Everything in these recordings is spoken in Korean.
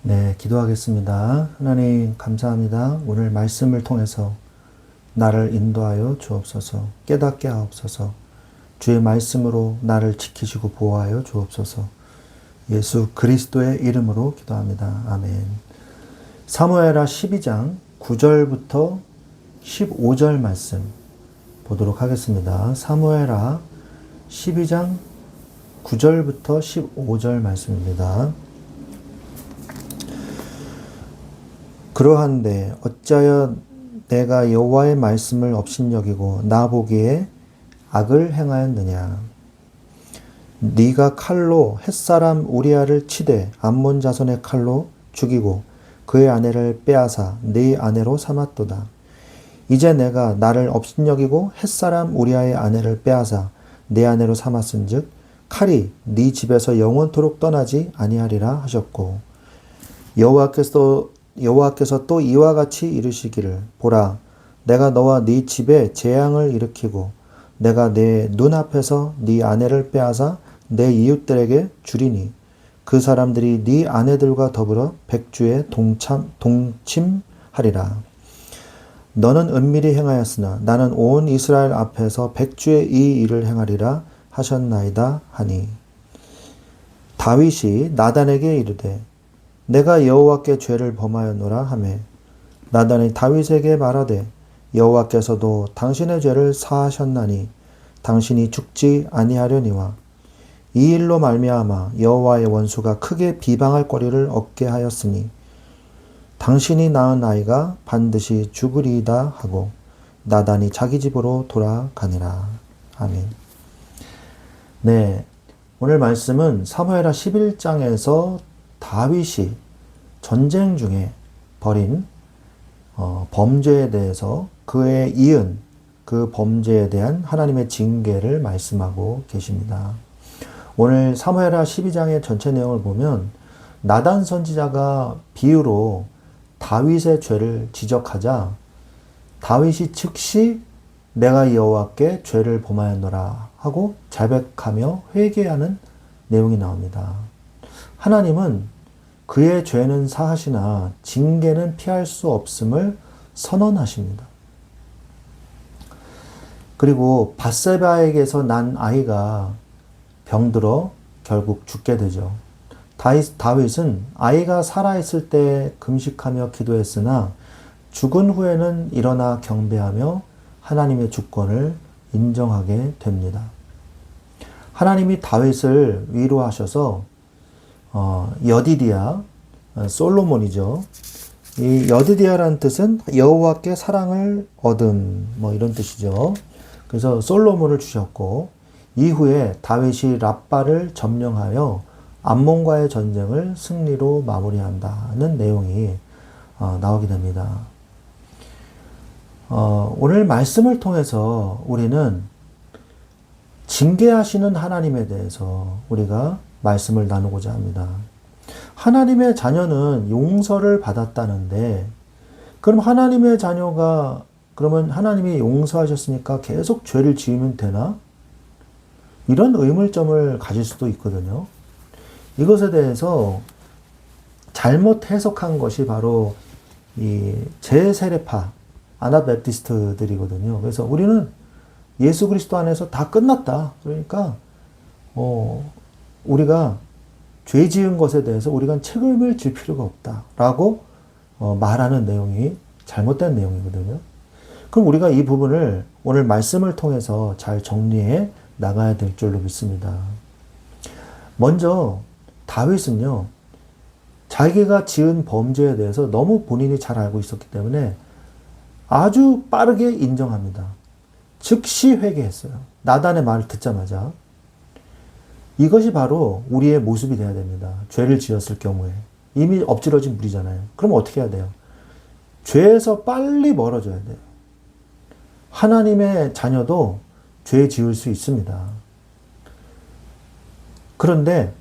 네, 기도하겠습니다. 하나님, 감사합니다. 오늘 말씀을 통해서 나를 인도하여 주옵소서, 깨닫게 하옵소서, 주의 말씀으로 나를 지키시고 보호하여 주옵소서, 예수 그리스도의 이름으로 기도합니다. 아멘. 사무엘하 12장 9절부터 15절 말씀 보도록 하겠습니다. 사무엘하 12장 9절부터 15절 말씀입니다. 그러한데 어찌하여 내가 여호와의 말씀을 업신여기고 나 보기에 악을 행하였느냐. 네가 칼로 햇사람 우리아를 치되 암몬 자손의 칼로 죽이고 그의 아내를 빼앗아 네 아내로 삼았도다. 이제 내가 나를 업신여기고 햇사람 우리아의 아내를 빼앗아 네 아내로 삼았은즉 칼이 네 집에서 영원토록 떠나지 아니하리라 하셨고, 여호와께서 또 이와 같이 이르시기를, 보라, 내가 너와 네 집에 재앙을 일으키고 내가 내 눈앞에서 네 아내를 빼앗아 내 이웃들에게 주리니 그 사람들이 네 아내들과 더불어 백주에 동침하리라. 너는 은밀히 행하였으나 나는 온 이스라엘 앞에서 백주에 이 일을 행하리라 하셨나이다 하니, 다윗이 나단에게 이르되 내가 여호와께 죄를 범하였노라 하매, 나단이 다윗에게 말하되 여호와께서도 당신의 죄를 사하셨나니 당신이 죽지 아니하려니와 이 일로 말미암아 여호와의 원수가 크게 비방할 거리를 얻게 하였으니 당신이 낳은 아이가 반드시 죽으리이다 하고 나단이 자기 집으로 돌아가니라. 아멘. 네, 오늘 말씀은 사무엘하 11장에서 다윗이 전쟁 중에 벌인 범죄에 대해서 그에 이은 그 범죄에 대한 하나님의 징계를 말씀하고 계십니다. 오늘 사무엘하 12장의 전체 내용을 보면 나단 선지자가 비유로 다윗의 죄를 지적하자 다윗이 즉시 내가 여호와께 죄를 범하였노라 하고 자백하며 회개하는 내용이 나옵니다. 하나님은 그의 죄는 사하시나 징계는 피할 수 없음을 선언하십니다. 그리고 밧세바에게서 난 아이가 병들어 결국 죽게 되죠. 다윗은 아이가 살아있을 때 금식하며 기도했으나 죽은 후에는 일어나 경배하며 하나님의 주권을 인정하게 됩니다. 하나님이 다윗을 위로하셔서 여디디야, 솔로몬이죠. 이 여디디야라는 뜻은 여호와께 사랑을 얻음, 이런 뜻이죠. 그래서 솔로몬을 주셨고, 이후에 다윗이 랍바를 점령하여 암몬과의 전쟁을 승리로 마무리한다는 내용이 나오게 됩니다. 오늘 말씀을 통해서 우리는 징계하시는 하나님에 대해서 우리가 말씀을 나누고자 합니다. 하나님의 자녀는 용서를 받았다는데, 그럼 하나님의 자녀가, 그러면 하나님이 용서하셨으니까 계속 죄를 지으면 되나? 이런 의문점을 가질 수도 있거든요. 이것에 대해서 잘못 해석한 것이 바로 이 제세례파, 아나베프티스트들이거든요. 그래서 우리는 예수 그리스도 안에서 다 끝났다. 그러니까, 우리가 죄 지은 것에 대해서 우리가 책임을 질 필요가 없다라고 말하는 내용이 잘못된 내용이거든요. 그럼 우리가 이 부분을 오늘 말씀을 통해서 잘 정리해 나가야 될 줄로 믿습니다. 먼저 다윗은요, 자기가 지은 범죄에 대해서 너무 본인이 잘 알고 있었기 때문에 아주 빠르게 인정합니다. 즉시 회개했어요. 나단의 말을 듣자마자. 이것이 바로 우리의 모습이 되어야 됩니다. 죄를 지었을 경우에. 이미 엎질러진 물이잖아요. 그럼 어떻게 해야 돼요? 죄에서 빨리 멀어져야 돼요. 하나님의 자녀도 죄 지을 수 있습니다. 그런데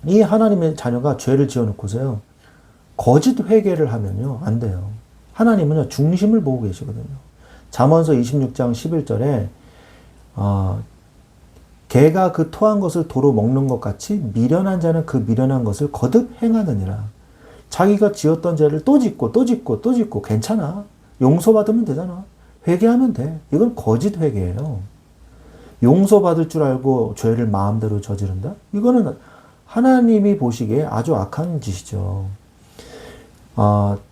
이 하나님의 자녀가 죄를 지어놓고서요, 거짓 회개를 하면요, 안 돼요. 하나님은요, 중심을 보고 계시거든요. 잠언서 26장 11절에 개가 그 토한 것을 도로 먹는 것 같이 미련한 자는 그 미련한 것을 거듭 행하느니라. 자기가 지었던 죄를 또 짓고 또 짓고 또 짓고 괜찮아. 용서받으면 되잖아. 회개하면 돼. 이건 거짓 회개예요. 용서받을 줄 알고 죄를 마음대로 저지른다? 이거는 하나님이 보시기에 아주 악한 짓이죠.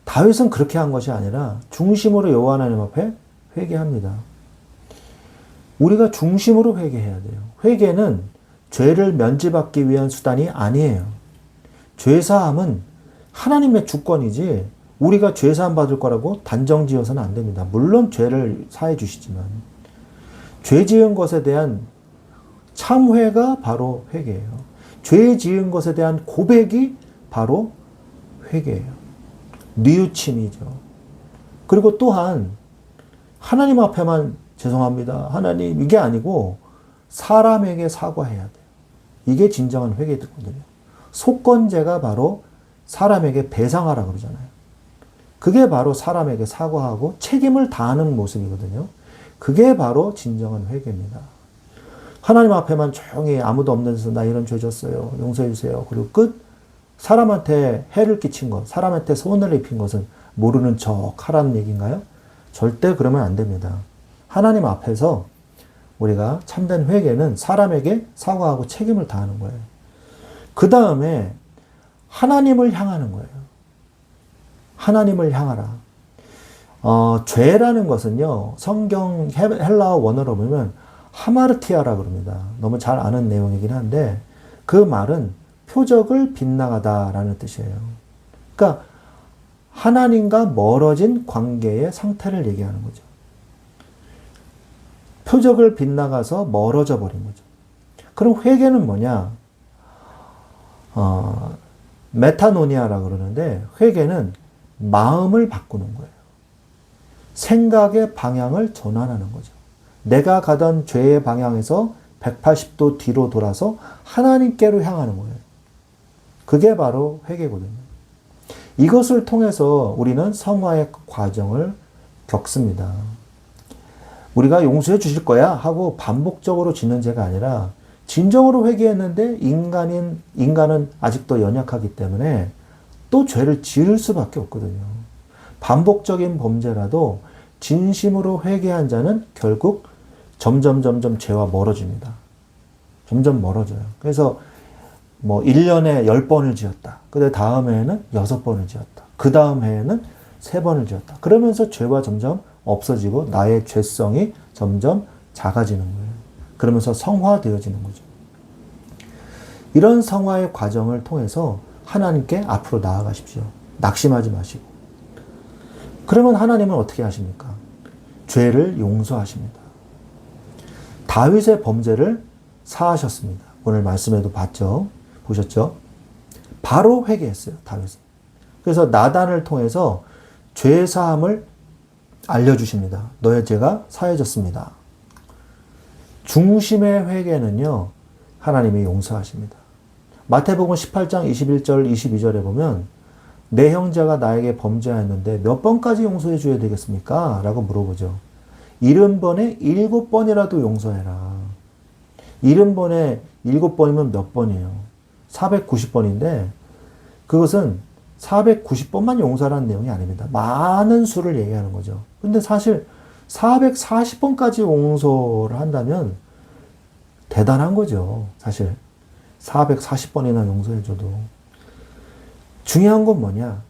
다윗은 그렇게 한 것이 아니라 중심으로 여호와 하나님 앞에 회개합니다. 우리가 중심으로 회개해야 돼요. 회개는 죄를 면제받기 위한 수단이 아니에요. 죄사함은 하나님의 주권이지 우리가 죄사함 받을 거라고 단정지어서는 안 됩니다. 물론 죄를 사해 주시지만 죄 지은 것에 대한 참회가 바로 회개예요. 죄 지은 것에 대한 고백이 바로 회개예요. 뉘우침이죠. 그리고 또한 하나님 앞에만 죄송합니다. 하나님 이게 아니고 사람에게 사과해야 돼요. 이게 진정한 회개거든요. 속건제가 바로 사람에게 배상하라 그러잖아요. 그게 바로 사람에게 사과하고 책임을 다하는 모습이거든요. 그게 바로 진정한 회개입니다. 하나님 앞에만 조용히 아무도 없는 데서 나 이런 죄 졌어요. 용서해 주세요. 그리고 끝. 사람한테 해를 끼친 것, 사람한테 손해를 입힌 것은 모르는 척 하라는 얘기인가요? 절대 그러면 안 됩니다. 하나님 앞에서 우리가 참된 회개는 사람에게 사과하고 책임을 다하는 거예요. 그 다음에 하나님을 향하는 거예요. 하나님을 향하라. 죄라는 것은요, 성경 헬라어 원어로 보면 하마르티아라 그럽니다. 너무 잘 아는 내용이긴 한데 그 말은 표적을 빗나가다라는 뜻이에요. 그러니까 하나님과 멀어진 관계의 상태를 얘기하는 거죠. 표적을 빗나가서 멀어져 버린 거죠. 그럼 회개는 뭐냐? 메타노니아라고 그러는데 회개는 마음을 바꾸는 거예요. 생각의 방향을 전환하는 거죠. 내가 가던 죄의 방향에서 180도 뒤로 돌아서 하나님께로 향하는 거예요. 그게 바로 회개거든요. 이것을 통해서 우리는 성화의 과정을 겪습니다. 우리가 용서해 주실 거야 하고 반복적으로 짓는 죄가 아니라 진정으로 회개했는데 인간은 아직도 연약하기 때문에 또 죄를 지을 수밖에 없거든요. 반복적인 범죄라도 진심으로 회개한 자는 결국 점점 죄와 멀어집니다. 점점 멀어져요. 그래서 1년에 10번을 지었다. 근데 다음 해에는 6번을 지었다. 그 다음 해에는 3번을 지었다. 그러면서 죄가 점점 없어지고 나의 죄성이 점점 작아지는 거예요. 그러면서 성화되어지는 거죠. 이런 성화의 과정을 통해서 하나님께 앞으로 나아가십시오. 낙심하지 마시고. 그러면 하나님은 어떻게 하십니까? 죄를 용서하십니다. 다윗의 범죄를 사하셨습니다. 오늘 말씀에도 보셨죠? 바로 회개했어요, 다윗은. 그래서 나단을 통해서 죄 사함을 알려주십니다. 너의 죄가 사해졌습니다. 중심의 회개는요, 하나님이 용서하십니다. 마태복음 18장 21절, 22절에 보면 내 형제가 나에게 범죄하였는데 몇 번까지 용서해 줘야 되겠습니까? 라고 물어보죠. 70번에 7번이라도 용서해라. 70번에 7번이면 몇 번이에요? 490번인데 그것은 490번만 용서하라는 내용이 아닙니다. 많은 수를 얘기하는 거죠. 근데 사실 440번까지 용서를 한다면 대단한 거죠. 사실 440번이나 용서해줘도. 중요한 건 뭐냐?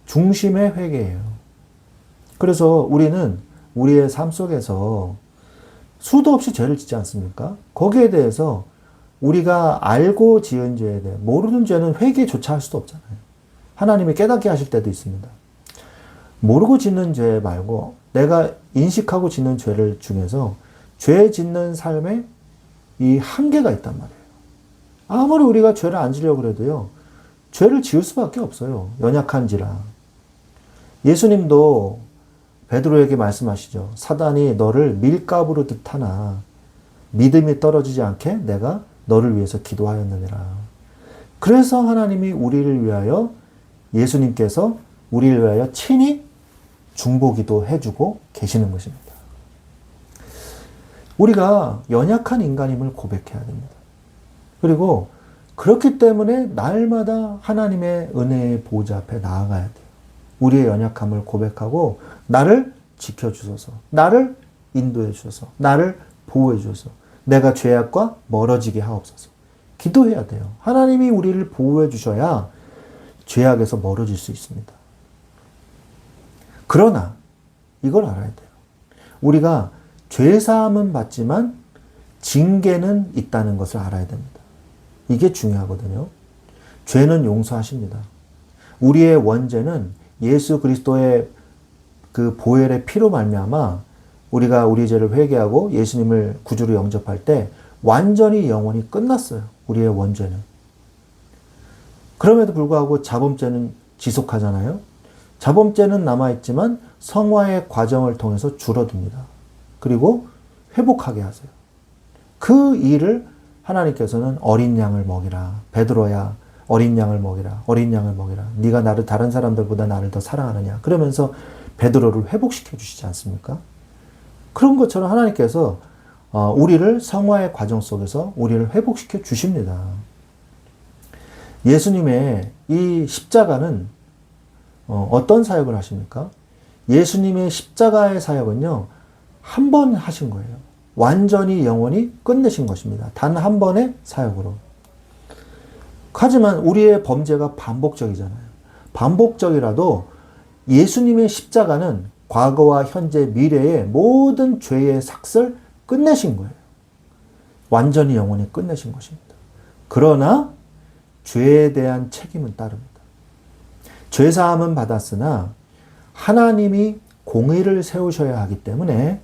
중심의 회개예요. 그래서 우리는 우리의 삶 속에서 수도 없이 죄를 짓지 않습니까? 거기에 대해서 우리가 알고 지은 죄에 대해 모르는 죄는 회개조차 할 수도 없잖아요. 하나님이 깨닫게 하실 때도 있습니다. 모르고 짓는 죄 말고 내가 인식하고 짓는 죄를 중에서 죄 짓는 삶에 이 한계가 있단 말이에요. 아무리 우리가 죄를 안 지려고 그래도요. 죄를 지을 수밖에 없어요. 연약한지라. 예수님도 베드로에게 말씀하시죠. 사단이 너를 밀가부르듯 하나 믿음이 떨어지지 않게 내가 너를 위해서 기도하였느니라. 그래서 하나님이 우리를 위하여 예수님께서 우리를 위하여 친히 중보기도 해주고 계시는 것입니다. 우리가 연약한 인간임을 고백해야 됩니다. 그리고 그렇기 때문에 날마다 하나님의 은혜의 보좌 앞에 나아가야 돼요. 우리의 연약함을 고백하고 나를 지켜주소서, 나를 인도해 주소서, 나를 보호해 주소서, 내가 죄악과 멀어지게 하옵소서. 기도해야 돼요. 하나님이 우리를 보호해 주셔야 죄악에서 멀어질 수 있습니다. 그러나 이걸 알아야 돼요. 우리가 죄사함은 받지만 징계는 있다는 것을 알아야 됩니다. 이게 중요하거든요. 죄는 용서하십니다. 우리의 원죄는 예수 그리스도의 그 보혈의 피로 말미암아 우리가 우리 죄를 회개하고 예수님을 구주로 영접할 때 완전히 영원히 끝났어요. 우리의 원죄는. 그럼에도 불구하고 자범죄는 지속하잖아요. 자범죄는 남아있지만 성화의 과정을 통해서 줄어듭니다. 그리고 회복하게 하세요. 그 일을 하나님께서는 어린 양을 먹이라. 베드로야 어린 양을 먹이라. 어린 양을 먹이라. 네가 나를 다른 사람들보다 나를 더 사랑하느냐. 그러면서 베드로를 회복시켜 주시지 않습니까? 그런 것처럼 하나님께서 우리를 성화의 과정 속에서 우리를 회복시켜 주십니다. 예수님의 이 십자가는 어떤 사역을 하십니까? 예수님의 십자가의 사역은요, 한 번 하신 거예요. 완전히 영원히 끝내신 것입니다. 단 한 번의 사역으로. 하지만 우리의 범죄가 반복적이잖아요. 반복적이라도 예수님의 십자가는 과거와 현재, 미래의 모든 죄의 삭을 끝내신 거예요. 완전히 영원히 끝내신 것입니다. 그러나 죄에 대한 책임은 따릅니다. 죄사함은 받았으나 하나님이 공의를 세우셔야 하기 때문에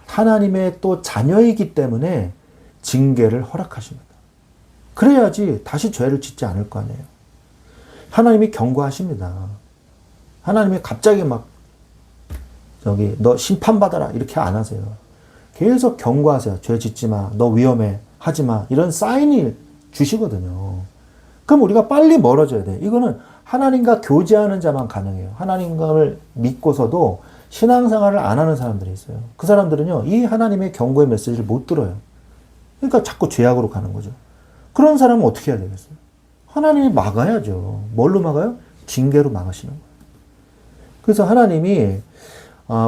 하나님의 또 자녀이기 때문에 징계를 허락하십니다. 그래야지 다시 죄를 짓지 않을 거 아니에요. 하나님이 경고하십니다. 하나님이 갑자기 막 너 심판받아라 이렇게 안 하세요. 계속 경고하세요. 죄 짓지 마. 너 위험해. 하지 마. 이런 사인을 주시거든요. 그럼 우리가 빨리 멀어져야 돼요. 이거는 하나님과 교제하는 자만 가능해요. 하나님을 믿고서도 신앙생활을 안 하는 사람들이 있어요. 그 사람들은요, 이 하나님의 경고의 메시지를 못 들어요. 그러니까 자꾸 죄악으로 가는 거죠. 그런 사람은 어떻게 해야 되겠어요? 하나님이 막아야죠. 뭘로 막아요? 징계로 막으시는 거예요. 그래서 하나님이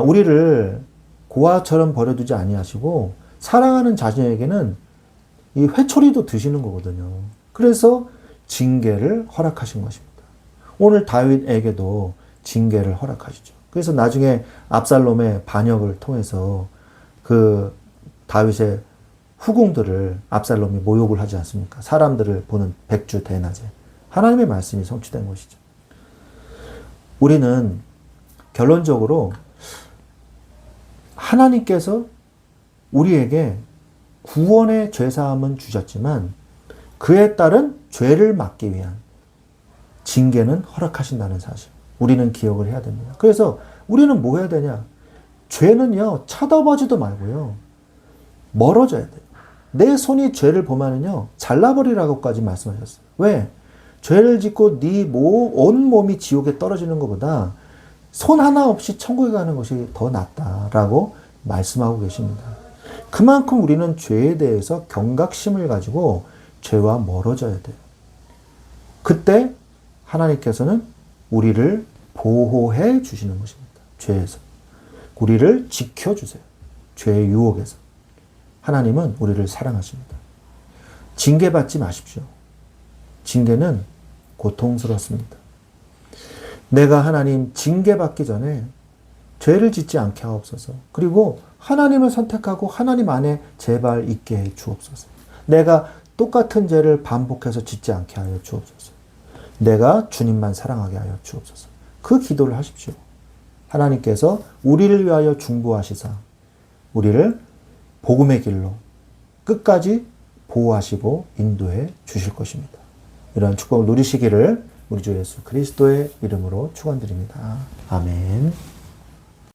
우리를 고아처럼 버려두지 아니하시고 사랑하는 자녀에게는 이 회초리도 드시는 거거든요. 그래서 징계를 허락하신 것입니다. 오늘 다윗에게도 징계를 허락하시죠. 그래서 나중에 압살롬의 반역을 통해서 그 다윗의 후궁들을 압살롬이 모욕을 하지 않습니까? 사람들을 보는 백주 대낮에. 하나님의 말씀이 성취된 것이죠. 우리는 결론적으로 하나님께서 우리에게 구원의 죄사함은 주셨지만 그에 따른 죄를 막기 위한 징계는 허락하신다는 사실. 우리는 기억을 해야 됩니다. 그래서 우리는 뭐 해야 되냐? 죄는요, 쳐다보지도 말고요. 멀어져야 돼요. 내 손이 죄를 보면은요, 잘라버리라고까지 말씀하셨어요. 왜? 죄를 짓고 네 온 몸이 지옥에 떨어지는 것보다 손 하나 없이 천국에 가는 것이 더 낫다라고 말씀하고 계십니다. 그만큼 우리는 죄에 대해서 경각심을 가지고 죄와 멀어져야 돼요. 그때 하나님께서는 우리를 보호해 주시는 것입니다. 죄에서. 우리를 지켜주세요. 죄의 유혹에서. 하나님은 우리를 사랑하십니다. 징계받지 마십시오. 징계는 고통스럽습니다. 내가 하나님 징계받기 전에 죄를 짓지 않게 하옵소서. 그리고 하나님을 선택하고 하나님 안에 제발 있게 해 주옵소서. 내가 똑같은 죄를 반복해서 짓지 않게 하여 주옵소서. 내가 주님만 사랑하게 하여 주옵소서. 그 기도를 하십시오. 하나님께서 우리를 위하여 중보하시사 우리를 복음의 길로 끝까지 보호하시고 인도해 주실 것입니다. 이러한 축복을 누리시기를 우리 주 예수 그리스도의 이름으로 축원드립니다. 아멘.